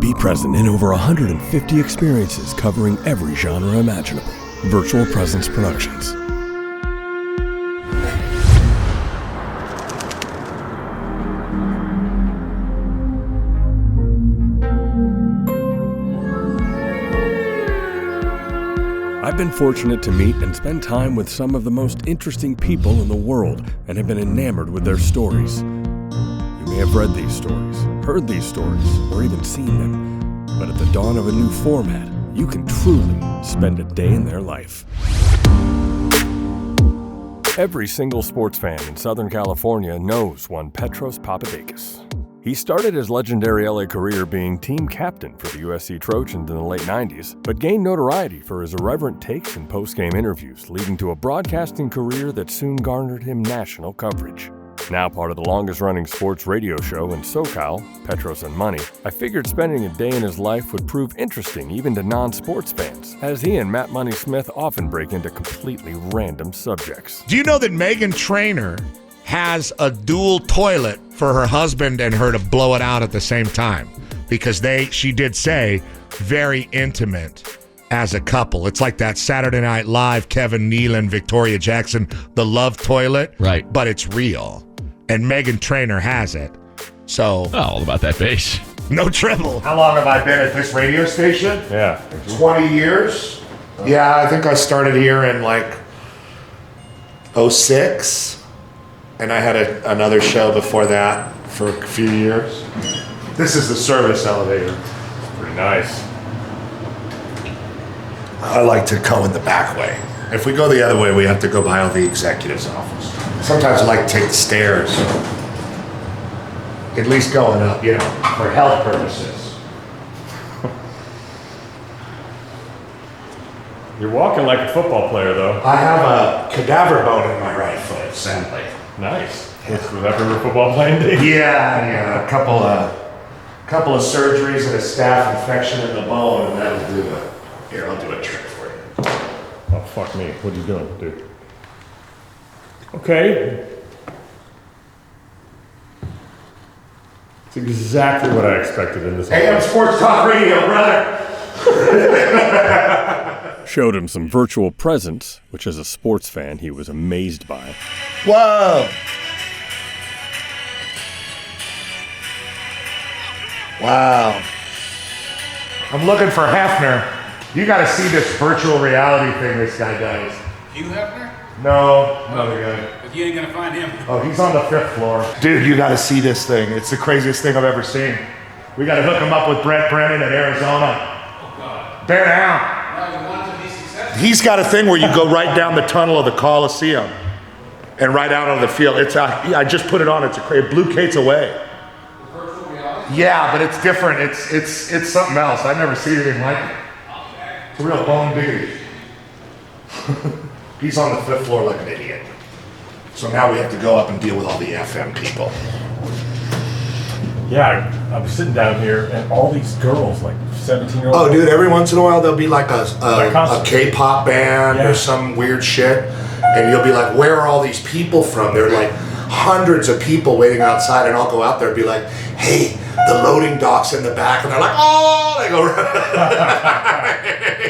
Be present in over 150 experiences covering every genre imaginable. Virtual Presence Productions. I've been fortunate to meet and spend time with some of the most interesting people in the world and have been enamored with their stories. You may have read these stories, heard these stories, or even seen them, but at the dawn of a new format, you can truly spend a day in their life. Every single sports fan in Southern California knows one Petros Papadakis. He started his legendary LA career being team captain for the USC Trojans in the late 90s, but gained notoriety for his irreverent takes and post-game interviews, leading to a broadcasting career that soon garnered him national coverage. Now part of the longest-running sports radio show in SoCal, Petros and Money, I figured spending a day in his life would prove interesting even to non-sports fans, as he and Matt Money Smith often break into completely random subjects. Do you know that Meghan Trainor has a dual toilet for her husband and her to blow it out at the same time? Because she did say, very intimate as a couple. It's like that Saturday Night Live, Kevin Nealon, Victoria Jackson, the love toilet. Right. But it's real. And Meghan Trainor has it. So. Oh, all about that bass. No trouble. How long have I been at this radio station? Yeah. 20 years. Yeah, I think I started here in like 06. And I had another show before that for a few years. This is the service elevator. Pretty nice. I like to go in the back way. If we go the other way, we have to go by all the executive's office. Sometimes I like to take the stairs. At least going up, for health purposes. You're walking like a football player, though. I have a cadaver bone in my right foot, sadly. Nice. Was that from your football playing days? Yeah. A couple of surgeries and a staph infection in the bone, and that'll do it. Here, I'll do a trick for you. Oh, fuck me. What are you doing, dude? Okay. It's exactly what I expected in this. AM Sports Talk Radio, brother. Showed him some virtual presence, which as a sports fan he was amazed by. Whoa. Wow. I'm looking for Hefner. You got to see this virtual reality thing this guy does. Hugh Hefner? No, another guy. But you ain't gonna find him. Oh, he's on the 5th floor. Dude, you got to see this thing. It's the craziest thing I've ever seen. We got to hook him up with Brent Brennan at Arizona. Oh, God. Bear down. No, you want to be successful. He's got a thing where you go right down the tunnel of the Coliseum and right out on the field. I just put it on. It blew Kate's away. Virtual reality? Yeah, but it's different. It's something else. I've never seen anything like it. It's a real bone digger. He's on the 5th floor like an idiot. So now we have to go up and deal with all the FM people. Yeah, I was sitting down here and all these girls, like 17-year-olds. Oh, dude, every once in a while there'll be like a K-pop band or some weird shit. And you'll be like, where are all these people from? They're like hundreds of people waiting outside, and I'll go out there and be like, hey, the loading dock's in the back. And they're like, oh, they go.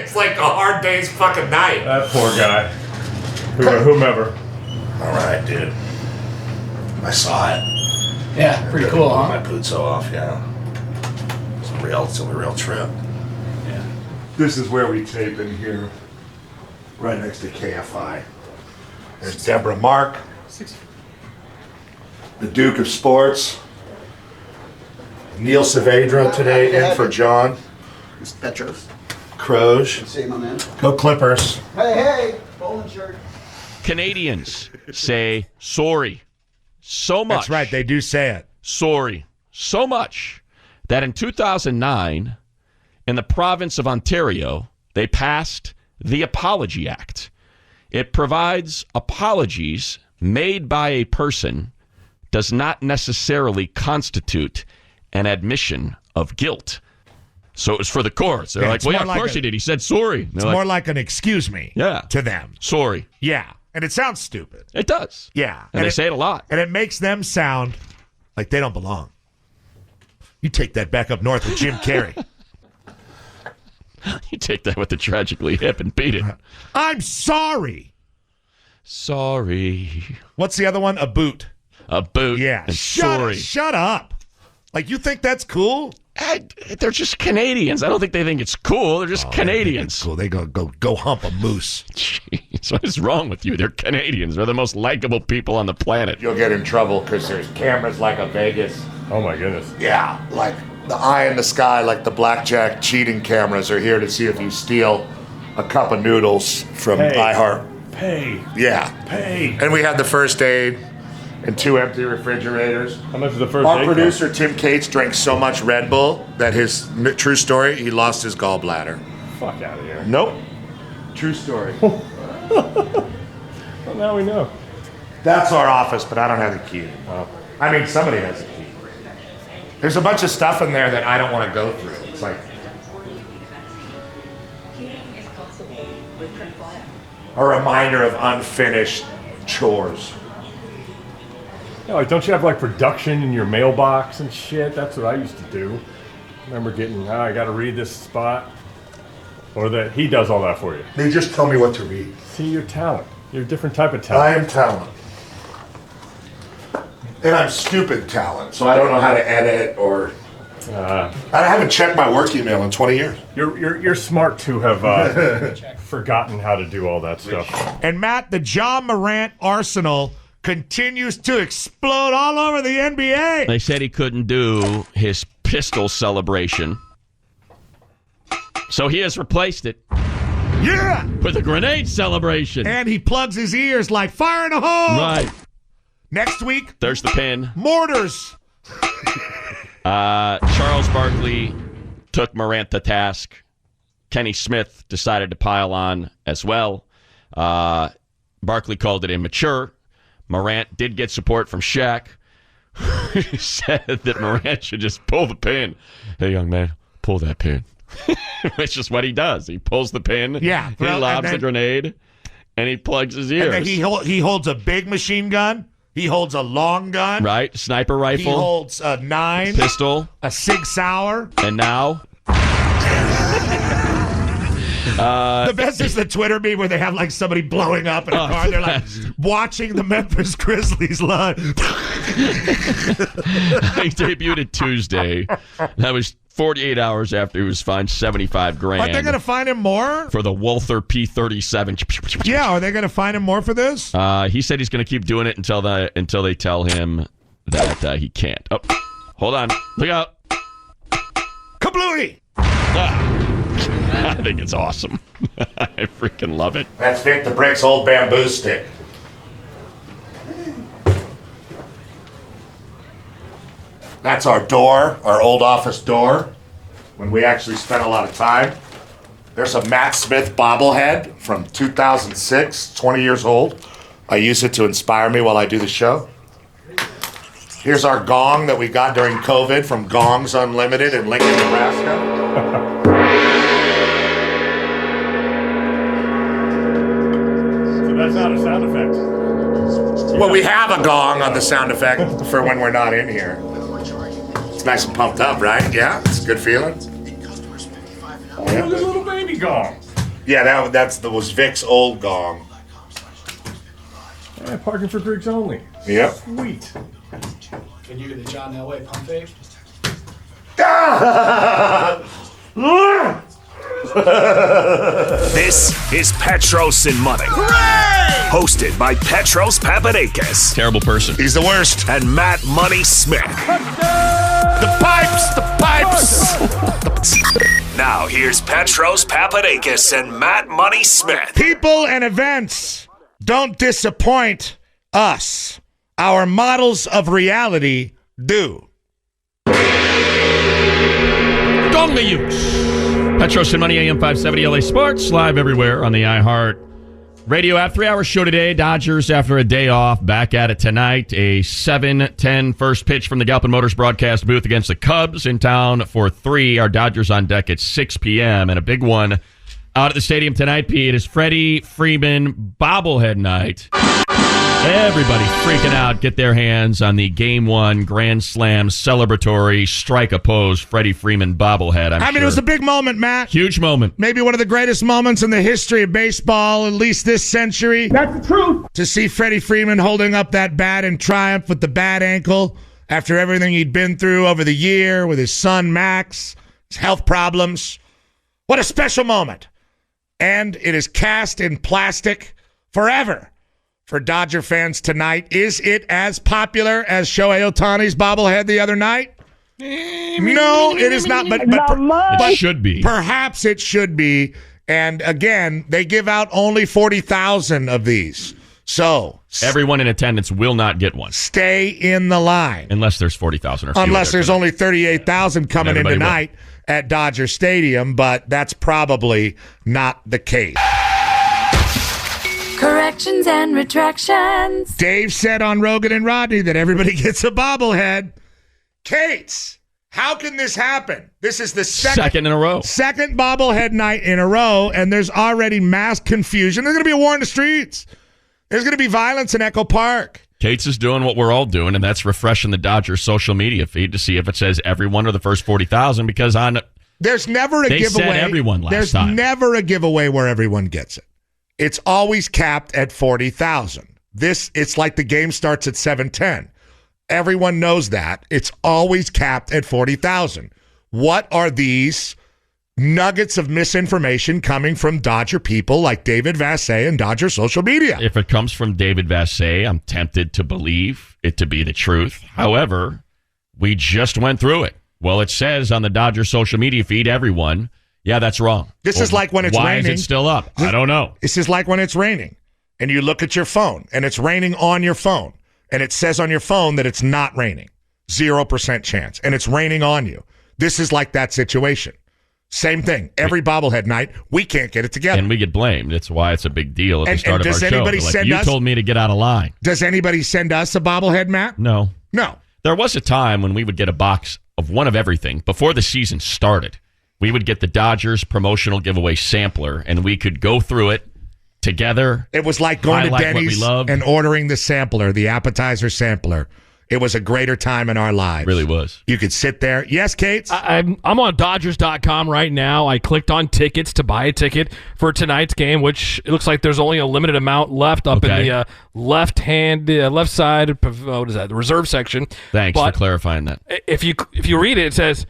It's like a hard day's fucking night. That poor guy. Whomever. All right, dude. I saw it. Yeah, pretty cool, huh? My boots off, yeah. It's a real trip. Yeah. This is where we tape in here, right next to KFI. There's Deborah Mark, the Duke of Sports. Neil Saavedra today in for John. It's Petros. Croge. See my man. Go Clippers. Hey, bowling shirt. Canadians say sorry so much. That's right, they do say it. Sorry so much that in 2009, in the province of Ontario, they passed the Apology Act. It provides apologies made by a person does not necessarily constitute an admission of guilt. So it was for the courts. They're like, well, yeah, of course he did. He said sorry. It's more like an excuse me to them. Sorry. Yeah. And it sounds stupid. It does. Yeah. And they say it a lot. And it makes them sound like they don't belong. You take that back up north with Jim Carrey. You take that with the Tragically Hip and beat it. I'm sorry. Sorry. What's the other one? A boot. A boot. Yeah. And sorry. Shut up. Like, you think that's cool? They're just Canadians. I don't think they think it's cool. They're just Canadians. It's cool. They go hump a moose. Jeez, what is wrong with you? They're Canadians. They're the most likable people on the planet. You'll get in trouble because there's cameras like a Vegas. Oh my goodness. Yeah, like the eye in the sky, like the blackjack cheating cameras are here to see if you steal a cup of noodles from iHeart. Pay. Yeah. Pay. And we had the first aid and 2 empty refrigerators. How much is the first Our aid producer, cost? Tim Cates, drank so much Red Bull that true story, he lost his gallbladder. Fuck out of here. Nope. True story. Well, now we know. That's our office, but I don't have the key. Oh. I mean, somebody has the key. There's a bunch of stuff in there that I don't want to go through. It's like a reminder of unfinished chores. Yeah, like, don't you have like production in your mailbox and shit? That's what I used to do. I remember getting, I got to read this spot. Or that he does all that for you. They just tell me what to read. See, your talent. You're a different type of I talent. am talent. And I'm stupid talent, so I don't know how to edit or... I haven't checked my work email in 20 years. You're smart to have forgotten how to do all that stuff. And Matt, the John Morant arsenal continues to explode all over the NBA. They said he couldn't do his pistol celebration. So he has replaced it. Yeah! With a grenade celebration. And he plugs his ears like fire in a hole. Right. Next week, There's the pin. mortars. Charles Barkley took Morant to task. Kenny Smith decided to pile on as well. Barkley called it immature. Morant did get support from Shaq, who said that Morant should just pull the pin. Hey, young man, pull that pin. Which is what he does. He pulls the pin. Yeah. He lobs the grenade, and he plugs his ears. And then he holds a big machine gun. He holds a long gun. Right? Sniper He rifle. holds a 9. Pistol. A Sig Sauer. And now... The best is the Twitter meme where they have like somebody blowing up in a car. And they're like watching the Memphis Grizzlies live. He debuted it Tuesday. That was 48 hours after he was fined $75,000. Are they going to find him more? For the Walther P37. Yeah, are they going to find him more for this? He said he's going to keep doing it until they tell him that he can't. Oh, hold on. Look out. Kablooey! I think it's awesome. I freaking love it. That's Vic the Brick's old bamboo stick. That's our door, our old office door, when we actually spent a lot of time. There's a Matt Smith bobblehead from 2006, 20 years old. I use it to inspire me while I do the show. Here's our gong that we got during COVID from Gongs Unlimited in Lincoln, Nebraska. So that's not a sound effect. Well, we have a gong on the sound effect for when we're not in here. It's nice and pumped up, right? Yeah, it's a good feeling. Oh, look at the little baby gong. Yeah, that was Vic's old gong. Yeah, parking for Greeks only. Yep. Sweet. Can you get the John Elway pump fake? This is Petros and Money. Hooray! Hosted by Petros Papadakis. Terrible person. He's the worst. And Matt Money Smith. The pipes! The pipes! Now here's Petros Papadakis and Matt Money Smith. People and events don't disappoint us. Our models of reality do. Dong the use. Petros and Money, AM 570 LA Sports, live everywhere on the iHeart Radio app. 3-hour show today. Dodgers, after a day off, back at it tonight. A 7-10 first pitch from the Galpin Motors broadcast booth against the Cubs in town for 3. Our Dodgers on deck at 6 p.m. And a big one out at the stadium tonight, Pete, is Freddie Freeman bobblehead night. Everybody freaking out. Get their hands on the Game 1 Grand Slam celebratory strike a pose Freddie Freeman bobblehead. I mean, it was a big moment, Matt. Huge moment. Maybe one of the greatest moments in the history of baseball, at least this century. That's the truth. To see Freddie Freeman holding up that bat in triumph with the bad ankle after everything he'd been through over the year with his son, Max, his health problems. What a special moment. And it is cast in plastic forever. For Dodger fans tonight, is it as popular as Shohei Ohtani's bobblehead the other night? No, it is not. But It should be. Perhaps it should be. And again, they give out only 40,000 of these. So everyone in attendance will not get one. Stay in the line. Unless there's 40,000 or fewer. Unless there's only 38,000 coming in tonight at Dodger Stadium, but that's probably not the case. Corrections and retractions. Dave said on Rogan and Rodney that everybody gets a bobblehead. Kates, how can this happen? This is the second in a row. Second bobblehead night in a row, and there's already mass confusion. There's going to be a war in the streets. There's going to be violence in Echo Park. Kates is doing what we're all doing, and that's refreshing the Dodgers social media feed to see if it says everyone or the first 40,000, because there's never a they giveaway. Said everyone last there's time. Never a giveaway where everyone gets it. It's always capped at 40,000. It's like the game starts at 7:10. Everyone knows that. It's always capped at 40,000. What are these nuggets of misinformation coming from Dodger people like David Vassay and Dodger social media? If it comes from David Vassay, I'm tempted to believe it to be the truth. However, we just went through it. Well, it says on the Dodger social media feed, everyone. Yeah, that's wrong. This is like when it's raining. Why is it still up? I don't know. This is like when it's raining and you look at your phone and it's raining on your phone and it says on your phone that it's not raining. 0% chance. And it's raining on you. This is like that situation. Same thing. Every bobblehead night, we can't get it together. And we get blamed. It's why it's a big deal at the start of our show. Like, you told me to get out of line. Does anybody send us a bobblehead, Matt? No. No. There was a time when we would get a box of one of everything before the season started. We would get the Dodgers promotional giveaway sampler, and we could go through it together. It was like going to Denny's and ordering the sampler, the appetizer sampler. It was a greater time in our lives. It really was. You could sit there. Yes, Kate? I'm on Dodgers.com right now. I clicked on tickets to buy a ticket for tonight's game, which it looks like there's only a limited amount left up in the left side, what is that, the reserve section. Thanks for clarifying that. If you read it, it says,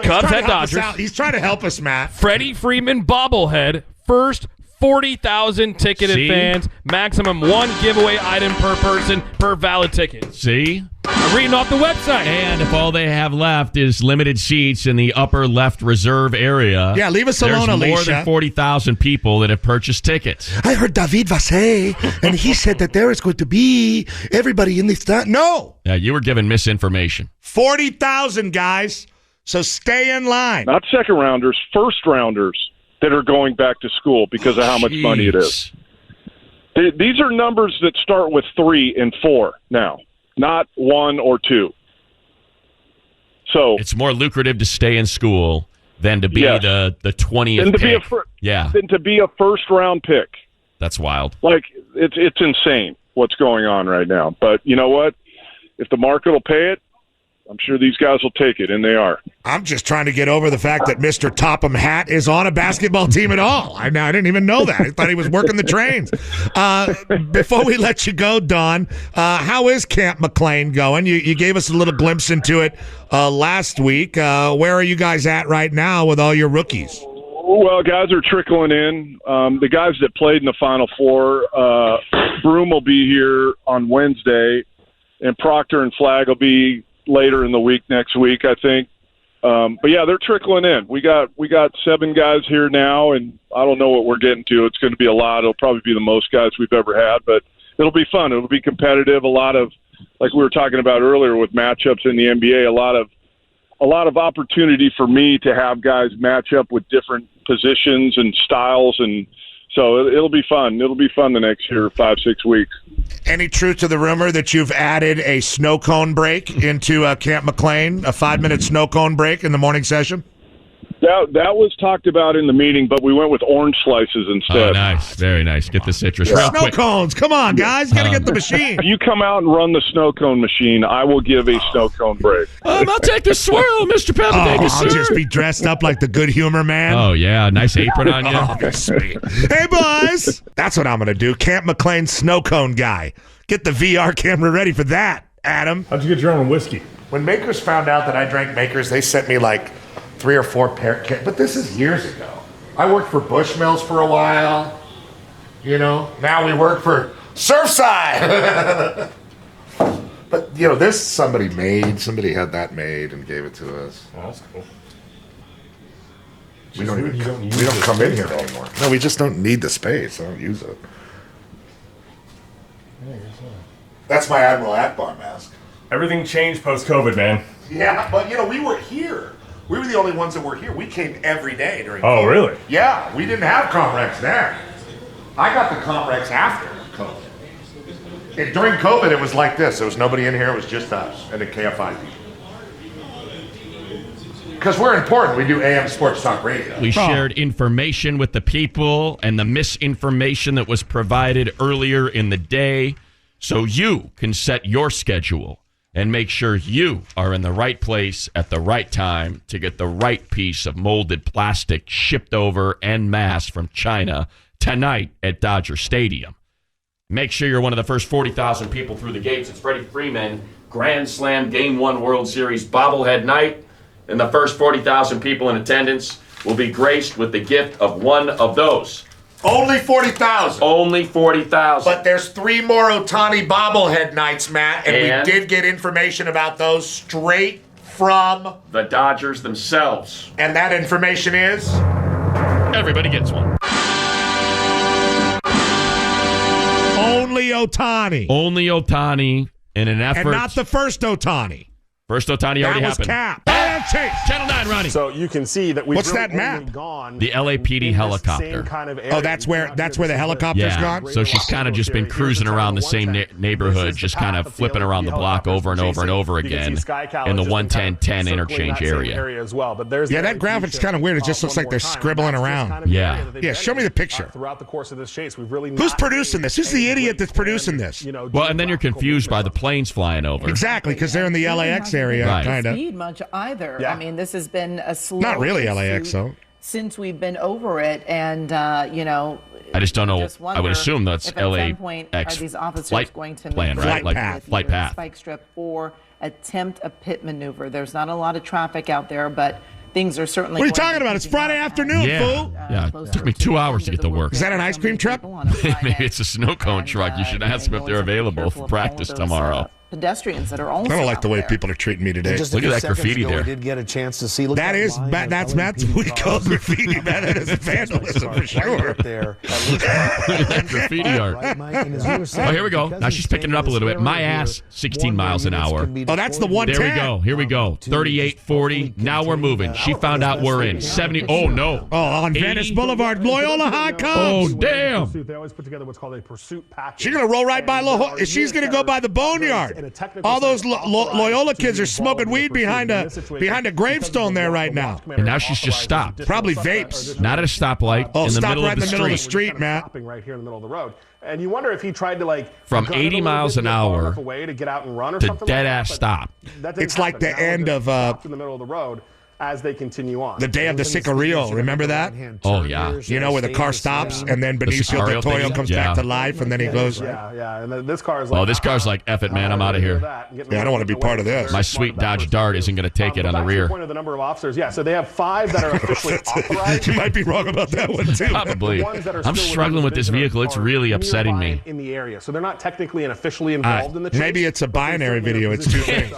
Cubs at Dodgers. He's trying to help us, Matt. Freddie Freeman bobblehead, first 40,000 ticketed fans, maximum one giveaway item per person per valid ticket. See? I'm reading off the website. And if all they have left is limited seats in the upper left reserve area, leave us alone, Alicia. There's more than 40,000 people that have purchased tickets. I heard David Vassay, and he said that there is going to be everybody in this. No! Yeah, you were given misinformation. 40,000, guys. So stay in line. Not second rounders, first rounders that are going back to school because of how much money it is. These are numbers that start with 3 and 4 now, not 1 or 2. So it's more lucrative to stay in school than to be the 20th pick. Than to be a first round pick. That's wild. Like it's insane what's going on right now. But you know what? If the market will pay it, I'm sure these guys will take it, and they are. I'm just trying to get over the fact that Mr. Topham Hat is on a basketball team at all. I didn't even know that. I thought he was working the trains. Before we let you go, Don, how is Camp McLean going? You gave us a little glimpse into it last week. Where are you guys at right now with all your rookies? Well, guys are trickling in. The guys that played in the Final Four, Broom will be here on Wednesday, and Proctor and Flagg will be later in the week next week, I think. But yeah, they're trickling in. We got 7 guys here now, and I don't know what we're getting to. It's going to be a lot. It'll probably be the most guys we've ever had, but it'll be fun. It'll be competitive. A lot of, like we were talking about earlier with matchups in the NBA, a lot of opportunity for me to have guys match up with different positions and styles, and so it'll be fun. It'll be fun the next year, 5-6 weeks. Any truth to the rumor that you've added a snow cone break into Camp McLean, a 5-minute snow cone break in the morning session? That was talked about in the meeting, but we went with orange slices instead. Oh, nice. Very nice. Get the citrus. Yeah. Real Snow quick. cones. Come on, guys. You got to get the machine. If you come out and run the snow cone machine, I will give a snow cone break. I'll take the swirl, Mr. Papadakis, I'll just be dressed up like the good humor man. Oh, yeah. Nice apron on you. Oh, that's sweet. Hey, boys. That's what I'm going to do. Camp McLean snow cone guy. Get the VR camera ready for that, Adam. How'd you get your own whiskey? When Makers found out that I drank Makers, they sent me like 3 or 4 but this is years ago. I worked for Bushmills for a while. You know, now we work for Surfside. But, you know, this somebody had that made and gave it to us. Oh, that's cool. We don't come in here anymore. No, we just don't need the space. I don't use it. That's my Admiral Akbar mask. Everything changed post-COVID, man. Yeah, but, you know, we were here. We were the only ones that were here. We came every day during Oh, COVID. really? Yeah, we didn't have Comrex then. I got the Comrex after COVID. And during COVID, it was like this. There was nobody in here. It was just us and the KFI people. Because we're important. We do AM Sports Talk Radio. We shared information with the people and the misinformation that was provided earlier in the day so you can set your schedule and make sure you are in the right place at the right time to get the right piece of molded plastic shipped over en masse from China tonight at Dodger Stadium. Make sure you're one of the first 40,000 people through the gates. It's Freddie Freeman, Grand Slam Game 1 World Series bobblehead night. And the first 40,000 people in attendance will be graced with the gift of one of those. Only 40,000. Only 40,000. But there's 3 more Ohtani bobblehead nights, Matt, and we did get information about those straight from the Dodgers themselves. And that information is? Everybody gets one. Only Ohtani. Only Ohtani in an effort. And not the first Ohtani. First Ohtani already happened. Cap. Channel 9, Ronnie. So you can see that we've What's that map? gone. The LAPD helicopter. That's where the helicopter's gone? So she's kind of just been cruising around the same neighborhood, just kind of flipping around the block over and over and over again in the 110-10 interchange area. Yeah, that graphic's kind of weird. It just looks like they're scribbling around. Yeah. Yeah, show me the picture. Throughout the course of this chase, we've really Who's producing this? Who's the idiot that's producing this? Well, and then you're confused by the planes flying over. Exactly, because they're in the LAX area, kind of. Much either. Yeah. I mean, this has been a slow. Not really LAX, though. Since we've been over it, and you know, I just don't know. I would assume that's if at some point are these officers flight going to plan, move right? Flight Like path. flight path. spike strip or attempt a pit maneuver. There's not a lot of traffic out there, but things are certainly. What are you talking about? It's Friday afternoon, fool. Yeah, it took me 2 hours to get to work. Is that an ice cream truck? Maybe it's a snow cone truck. You should ask them if they're available for practice tomorrow. Pedestrians that are also. I don't like the way out there. people are treating me today. Look at that graffiti there. We did get a chance to see. That's Matt's what we call graffiti. Man, that is vandalism for sure. There. Look at that graffiti art. Oh, here we go. Now she's picking it up a little bit. My ass, 16 miles an hour. Oh, that's the 110. There we go. Here we go. 38, 40. Now we're moving. She found out we're in. 70. Oh, no. Oh, on 80. Venice Boulevard, Loyola High Cubs. Oh, damn. They always put together what's called a pursuit package. She's going to roll right by Loyola. She's going to go by the Boneyard. All those Loyola kids are smoking weed behind a gravestone there right now. And now she's just stopped. Probably vapes. Not at a stoplight. Oh, in the stop middle right of the in the middle of the street. street, Matt. Right here in the middle of the road. And you wonder if he tried to from 80 miles an hour to get out and run or to something dead like ass stop. It's like the end of in the middle of the road as they continue on. The day of the Sicario. Remember that? Oh, yeah. You know, where the car stops and then Benicio del Toro comes back to life and then he goes. Yeah. And this car is oh, this car's like, F it, man. I'm out of here. Yeah, I don't want to be part of this. My sweet Dodge Dart isn't going to take it on the rear. Point of the number of officers. Yeah, so they have 5 that are officially authorized. You might be wrong about that one, too. Probably. I'm struggling with this vehicle. It's really upsetting me. In the area. So they're not technically and officially involved in the chase. Maybe it's a binary video. It's two things.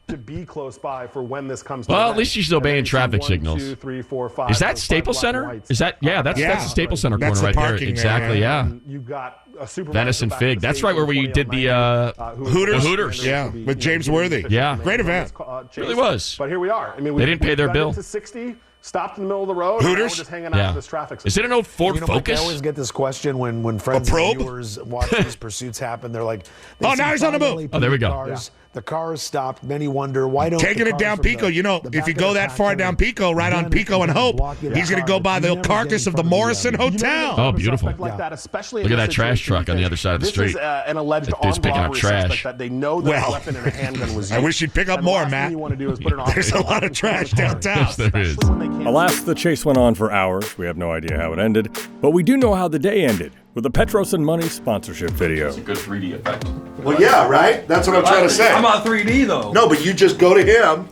To be close by for when this comes to well, at least she's obeying traffic signals. 2, 3, 4, 5, is that Staples Center? Is that that's the Staples Center corner right there. Exactly, yeah. You've got a super Venice and Fig. That's right where we did the Hooters. The Hooters. Yeah, with James Worthy. Yeah. Great event. Really was. But here we are. I mean, they didn't pay their bill. 60, stopped in the middle of the road. Hooters. We're just hanging out in this traffic. Is it an old Ford Focus? I always get this question when friends and viewers watch these pursuits happen. They're like, oh, now he's on the move. Oh, there we go. The cars stopped. Many wonder why don't taking it down Pico. If you go that far down Pico, right on Pico and Hope, he's going to go by the carcass of the Morrison Hotel. Oh, beautiful! Like that, especially look at that trash truck on the other side of the street. This is an alleged armed robbery suspect that they know that a weapon and a handgun was used. I wish you'd pick up more, Matt. There's a lot of trash downtown. Yes, there is. Alas, the chase went on for hours. We have no idea how it ended, but we do know how the day ended with a Petros and Money sponsorship video. It's a good 3D effect. Well, yeah, right? That's what I'm trying to say. I'm not 3D, though. No, but you just go to him.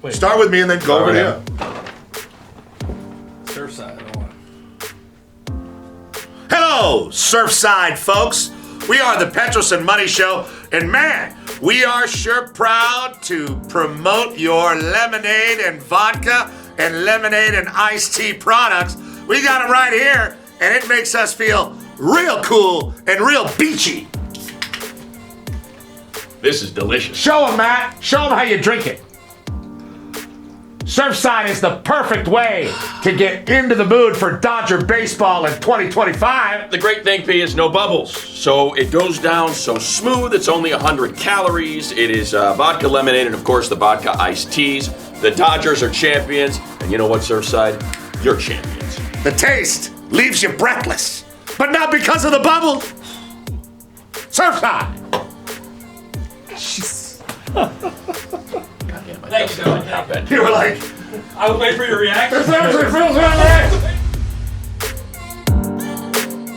Wait. Start with me and then go over to him. Surfside. Hello, Surfside folks. We are the Petros and Money Show, and man, we are sure proud to promote your lemonade and vodka and lemonade and iced tea products. We got them right here, and it makes us feel real cool and real beachy. This is delicious. Show them, Matt. Show them how you drink it. Surfside is the perfect way to get into the mood for Dodger baseball in 2025. The great thing, P, is no bubbles. So it goes down so smooth. It's only 100 calories. It is vodka lemonade and, of course, the vodka iced teas. The Dodgers are champions. And you know what, Surfside? You're champions. The taste leaves you breathless, but not because of the bubbles. Surfside. Thanks, John. You were like, I was waiting for your reaction.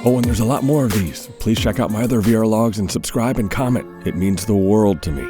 Oh, and there's a lot more of these. Please check out my other VRLOGs and subscribe and comment. It means the world to me.